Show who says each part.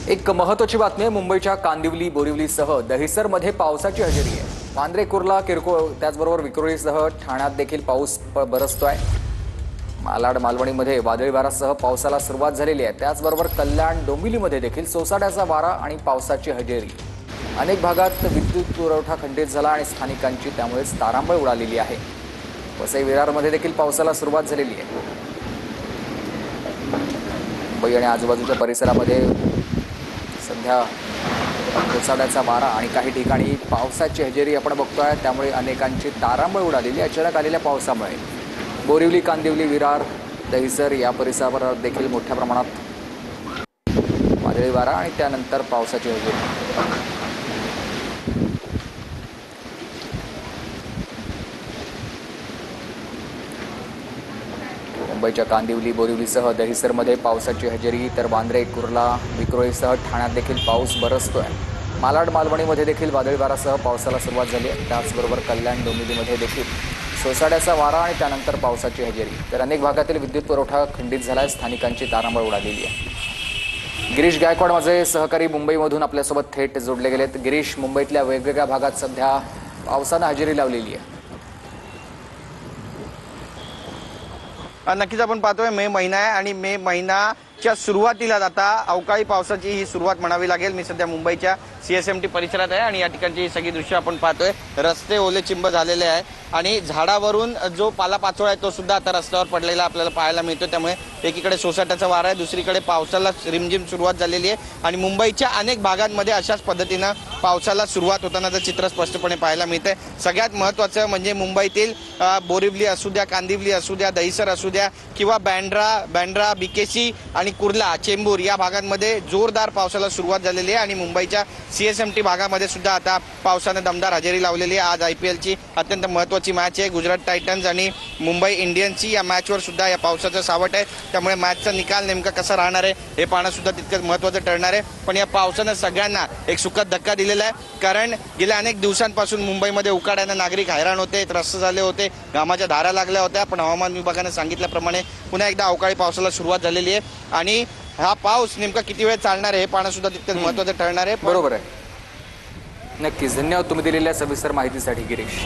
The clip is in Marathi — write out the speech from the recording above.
Speaker 1: एक महत्त्वाची बातमी आहे। मुंबईच्या कांदिवली, बोरिवलीसह दहिसरमध्ये पावसाची हजेरी आहे। वांद्रे, कुर्ला, किरकोळ त्याचबरोबर विक्रोळीसह ठाण्यात देखील पाऊस बरसतोय। मालाड, मालवणीमध्ये वादळी वाऱ्यासह पावसाला सुरुवात झालेली आहे। त्याचबरोबर कल्याण, डोंबिवलीमध्ये देखील सोसाट्याचा वारा आणि पावसाची हजेरी। अनेक भागात विद्युत पुरवठा खंडित झाला आणि स्थानिकांची त्यामुळेच तारांबळ उडालेली आहे। वसई विरारमध्ये देखील पावसाला सुरुवात झालेली आहे। मुंबई आणि आजूबाजूच्या परिसरामध्ये सध्या सोसाट्याचा वारा आणि काही ठिकाणी पावसाची हजेरी आपण बघतोय। त्यामुळे अनेकांची तारांबळ उडालेली अचानक आलेल्या पावसामुळे। बोरिवली, कांदिवली, विरार, दहिसर या परिसरावर देखील मोठ्या प्रमाणात वादळी वारा आणि त्यानंतर पावसाची हजेरी। मुंबईच्या कांदिवली, बोरिवलीसह दहिसरमध्ये पावसाची हजेरी, तर वांद्रे, कुर्ला, विक्रोळीसह ठाण्यात देखील पाऊस बरसतोय। मालाड, मालवणीमध्ये देखील वादळी वाऱ्यासह पावसाला सुरुवात झाली आहे। त्याचबरोबर कल्याण, डोंबिवलीमध्ये देखील सोसाट्याचा वारा आणि त्यानंतर पावसाची हजेरी। तर अनेक भागातील विद्युत पुरवठा खंडित झाला आहे, स्थानिकांची तारांबळ उडालेली आहे। गिरीश गायकवाड माझे सहकारी मुंबईमधून आपल्यासोबत थेट जोडले गेलेत। गिरीश, मुंबईतल्या वेगवेगळ्या भागात सध्या पावसानं हजेरी लावलेली आहे।
Speaker 2: नक्कीच आपण पाहतोय मे महिना आहे आणि मे महिन्याच्या सुरुवातीला आता अवकाळी पावसाची ही सुरुवात म्हणावी लागेल। मी सध्या मुंबईच्या CSMT परिसरात आहे आणि या ठिकाणची ही सगळी दृश्य आपण पाहतोय। रस्ते ओलेचिंब झालेले आहे आणि झाडावरून जो पालापाचोळा आहे तो सुद्धा आता रस्त्यावर पडलेला आपल्याला पाहायला मिळतो। त्यामुळे एकीकडे सोसाट्याचा वारा आहे, दुसरीकडे पावसाला रिमझिम सुरुवात झालेली आहे आणि मुंबईच्या अनेक भागांमध्ये अशाच पद्धतीनं पावसाला सुरुवात होतानाचं चित्र स्पष्टपणे पाहायला मिळतंय। सगळ्यात महत्त्वाचं म्हणजे मुंबईतील बोरिवली असू द्या, कांदिवली असू द्या, दहिसर असू द्या किंवा बँड्रा, BKC आणि कुर्ला, चेंबूर या भागांमध्ये जोरदार पावसाला सुरुवात झालेली आहे आणि मुंबईच्या CSMT भागामध्ये सुद्धा आता पावसाने दमदार हजेरी लावलेली आहे। आज IPLची अत्यंत महत्त्वाची मॅच आहे। गुजरात टायटन्स आणि मुंबई इंडियन्सची या मॅचवर सुद्धा या पावसाचं सावट आहे। त्यामुळे मॅचचा निकाल नेमका कसा राहणार आहे हे पाहणं सुद्धा तितकंच महत्त्वाचं ठरणार आहे। पण या पावसानं सगळ्यांना एक सुखद धक्का दिलेला आहे, कारण गेल्या अनेक दिवसांपासून मुंबईमध्ये उकाड्यानं नागरिक हैराण होते, त्रस्त झाले होते, घामाच्या धारा लागल्या होत्या। पण हवामान विभागाने सांगितल्याप्रमाणे पुन्हा एकदा अवकाळी पावसाला सुरुवात झालेली आहे आणि हा पाऊस नेमका किती वेळ चालणार आहे हे पाहणं सुद्धा तितकंच महत्त्वाचं ठरणार आहे।
Speaker 1: बरोबर आहे, नक्कीच। धन्यवाद तुम्ही दिलेल्या सविस्तर माहितीसाठी गिरीश।